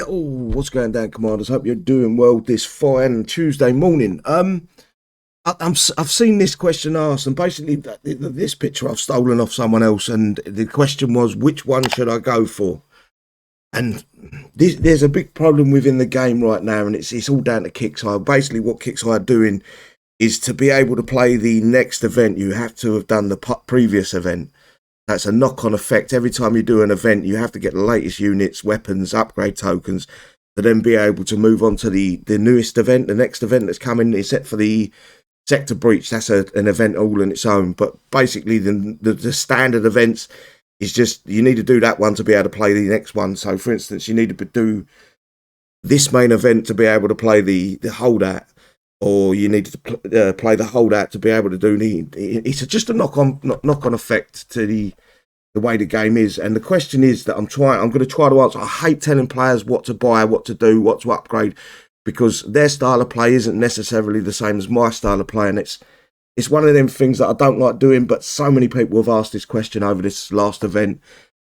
What's going down, Commanders? Hope you're doing well this fine Tuesday morning. I've seen this question asked, and basically this picture I've stolen off someone else, and the question was, which one should I go for? And there's a big problem within the game right now, and it's all down to kixeye. Basically, what kixeye are doing is to be able to play the next event, you have to have done the previous event. That's a knock-on effect. Every time you do an event, you have to get the latest units, weapons, upgrade tokens, to then be able to move on to the newest event, the next event that's coming, except for the sector breach. That's an event all on its own. But basically, the standard events is just, you need to do that one to be able to play the next one. So, for instance, you need to do this main event to be able to play the holdout, or you need to play the holdout to be able to do it's just a knock-on effect to the way the game is. And the question is that I'm going to try to answer. I hate telling players what to buy, what to do, what to upgrade, because their style of play isn't necessarily the same as my style of play, and it's one of them things that I don't like doing. But so many people have asked this question over this last event,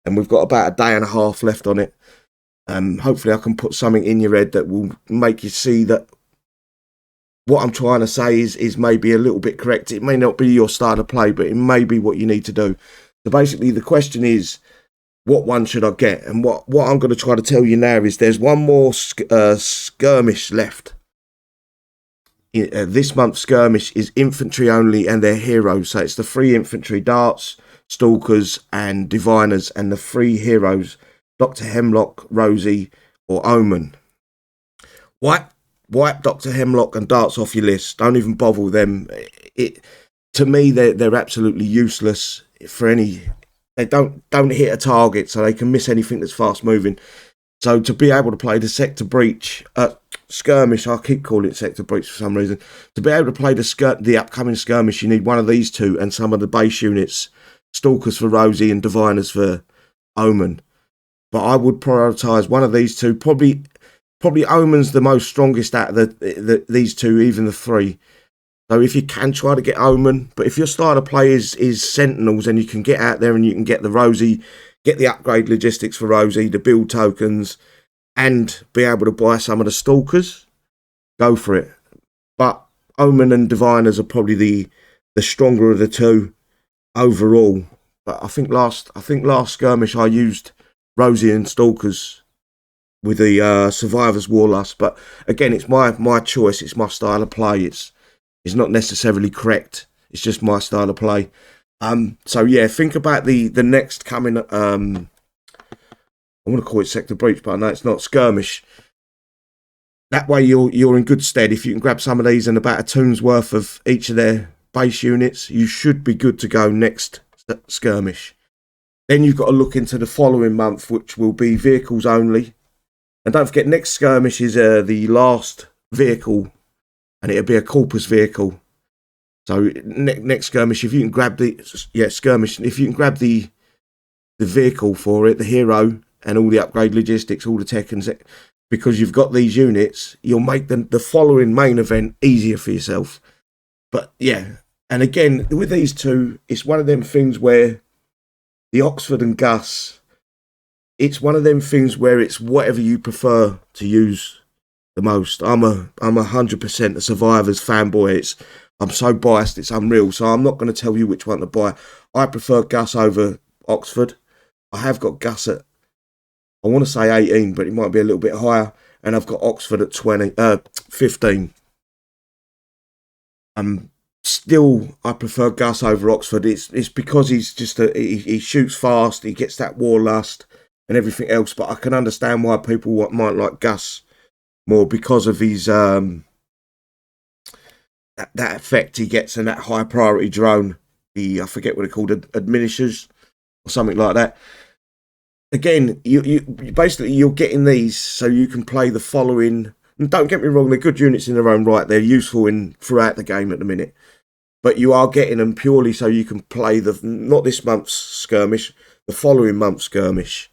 and we've got about a day and a half left on it. Hopefully I can put something in your head that will make you see that what I'm trying to say is maybe a little bit correct. It may not be your style of play, but it may be what you need to do. So basically, the question is, what one should I get? And what I'm going to try to tell you now is there's one more skirmish left. This month's skirmish is infantry only, and they're heroes. So it's the 3 infantry, darts, stalkers, and diviners, and the 3 heroes, Dr. Hemlock, Rosie, or Omen. Wipe Dr. Hemlock and darts off your list. Don't even bother with them. To me, they're absolutely useless for any. They don't hit a target, so they can miss anything that's fast moving. So to be able to play the sector breach, skirmish, I keep calling it sector breach for some reason. To be able to play the upcoming skirmish, you need one of these 2 and some of the base units, stalkers for Rosie and diviners for Omen. But I would prioritise one of these 2, probably Omen's the most strongest out of these 2, even the 3. So if you can, try to get Omen. But if your style of play is Sentinels, and you can get out there and you can get the Rosie, get the upgrade logistics for Rosie, the build tokens, and be able to buy some of the Stalkers, go for it. But Omen and Diviners are probably the stronger of the 2 overall. But I think last skirmish I used Rosie and Stalkers with the Survivor's Warlust. But again, it's my choice. It's my style of play. It's not necessarily correct. It's just my style of play. So yeah, think about the next coming. I want to call it sector breach, but I know it's not, skirmish. That way you're in good stead. If you can grab some of these and about a toon's worth of each of their base units, you should be good to go next skirmish. Then you've got to look into the following month, which will be vehicles only. And don't forget, next skirmish is the last vehicle, and it'll be a corpus vehicle. So next skirmish, if you can grab skirmish, if you can grab the vehicle for it, the hero, and all the upgrade logistics, all the tech, and because you've got these units, you'll make the following main event easier for yourself. But yeah, and again, with these 2, it's one of them things where the Oxford and Gus, it's one of them things where it's whatever you prefer to use the most. I'm 100% a Survivors fanboy. I'm so biased, it's unreal. So I'm not going to tell you which one to buy. I prefer Gus over Oxford. I have got Gus at, I want to say 18, but it might be a little bit higher. And I've got Oxford at 15. Still, I prefer Gus over Oxford. It's because he's just he shoots fast, he gets that warlust and everything else. But I can understand why people might like Gus more, because of his that effect he gets and that high priority drone. I forget what it's called, admonishers or something like that. Again, you basically, you're getting these so you can play the following. And don't get me wrong, they're good units in their own right. They're useful throughout the game at the minute. But you are getting them purely so you can play not this month's skirmish, the following month's skirmish.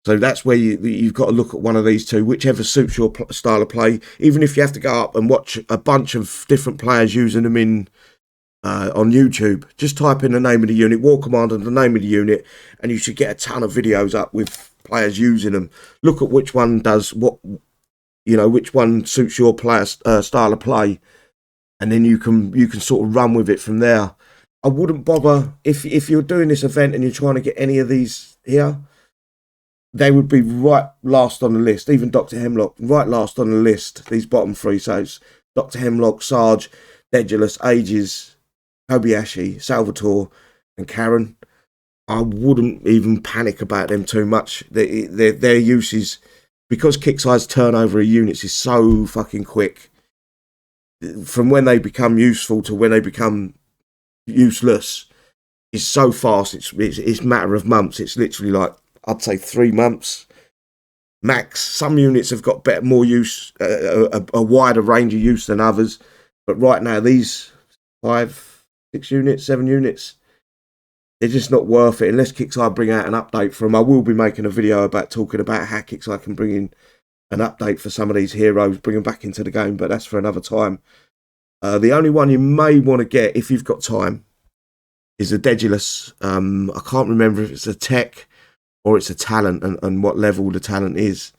So that's where you've got to look at one of these 2, whichever suits your style of play. Even if you have to go up and watch a bunch of different players using them in on YouTube. Just type in the name of the unit, War Commander, the name of the unit, and you should get a ton of videos up with players using them. Look at which one does what, you know, which one suits your player style of play, and then you can sort of run with it from there. I wouldn't bother if you're doing this event and you're trying to get any of these here. They would be right last on the list. Even Dr. Hemlock, right last on the list. These bottom three, so it's Dr. Hemlock, Sarge, Dedulus, Aegis, Kobayashi, Salvatore, and Karen. I wouldn't even panic about them too much. Their uses, because Kixeye's turnover of units is so fucking quick. From when they become useful to when they become useless is so fast. It's a matter of months. It's literally like, I'd say 3 months max. Some units have got more use, a wider range of use than others. But right now, these 5, 6 units, 7 units, they're just not worth it unless Kixeye bring out an update for them. I will be making a video about talking about how Kixeye can bring in an update for some of these heroes, bring them back into the game, but that's for another time. The only one you may want to get if you've got time is a Dedulus. I can't remember if it's a tech or it's a talent, and what level the talent is.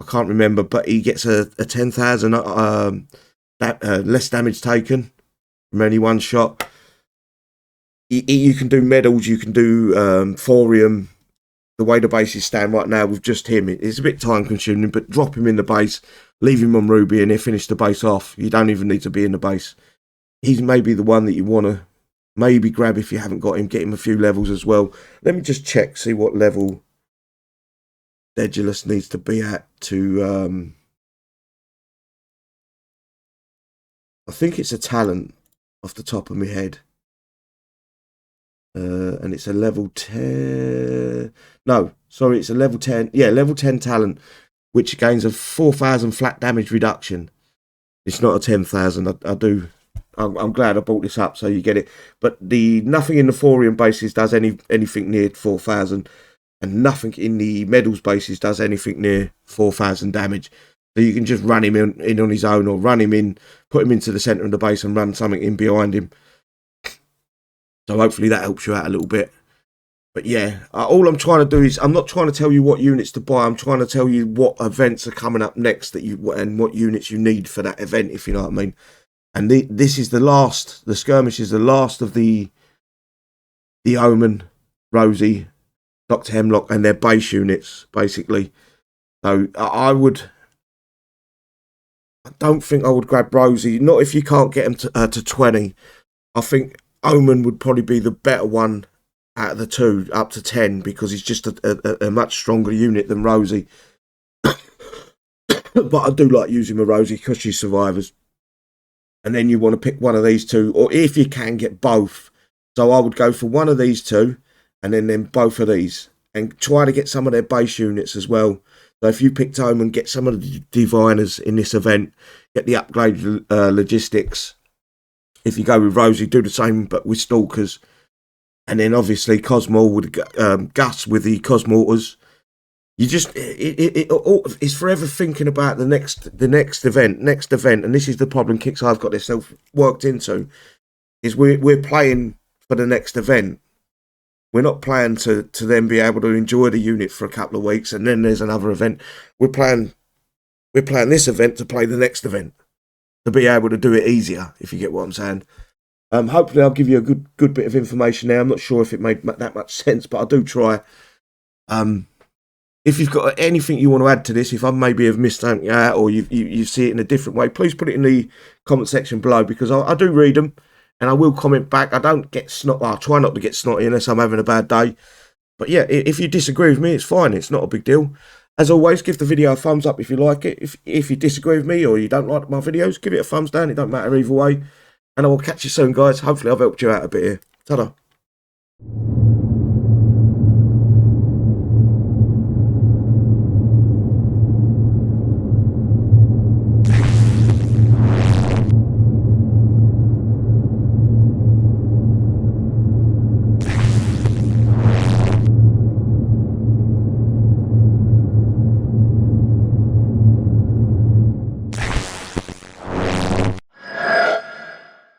I can't remember, but he gets a 10,000 less damage taken from any one shot. You can do medals, you can do thorium. The way the bases stand right now with just him, it's a bit time consuming, but drop him in the base, leave him on Ruby, and he'll finish the base off. You don't even need to be in the base. He's maybe the one that you want to maybe grab if you haven't got him. Get him a few levels as well. Let me just check, see what level Dedulus needs to be at to... I think it's a talent off the top of my head. And it's a level 10... No, sorry, it's a level 10... Yeah, level 10 talent, which gains a 4,000 flat damage reduction. It's not a 10,000. I'm glad I brought this up so you get it. But nothing in the thorium bases does anything near 4,000, and nothing in the medals bases does anything near 4,000 damage. So you can just run him in on his own, or run him in, put him into the centre of the base and run something in behind him. So hopefully that helps you out a little bit. But yeah, all I'm trying to do is, I'm not trying to tell you what units to buy. I'm trying to tell you what events are coming up next and what units you need for that event, if you know what I mean. And this is the last. The Skirmish is the last of the Omen, Rosie, Dr. Hemlock, and their base units, basically. So I don't think I would grab Rosie. Not if you can't get them to 20. I think Omen would probably be the better one out of the two, up to 10, because he's just a much stronger unit than Rosie. But I do like using my Rosie because she's survivors. And then you want to pick one of these two, or if you can get both. So I would go for one of these two, and then both of these, and try to get some of their base units as well. So if you picked Omen, get some of the Diviners in this event, get the upgraded logistics. If you go with Rosie, do the same, but with Stalkers. And then obviously Cosmo with Gus with the Cosmortars. You just, it's forever thinking about the next event. And this is the problem Kixeye's got themselves worked into, is we're playing for the next event. We're not playing to then be able to enjoy the unit for a couple of weeks and then there's another event. We're playing this event to play the next event, to be able to do it easier, if you get what I'm saying. Hopefully I'll give you a good bit of information there. I'm not sure if it made that much sense, but I do try. If you've got anything you want to add to this, if I maybe have missed something out, or you see it in a different way, please put it in the comment section below, because I do read them and I will comment back. I don't get snot. I try not to get snotty unless I'm having a bad day. But yeah, if you disagree with me, it's fine. It's not a big deal. As always, give the video a thumbs up if you like it. If you disagree with me or you don't like my videos, give it a thumbs down. It don't matter either way. And I will catch you soon, guys. Hopefully I've helped you out a bit here. Ta-da.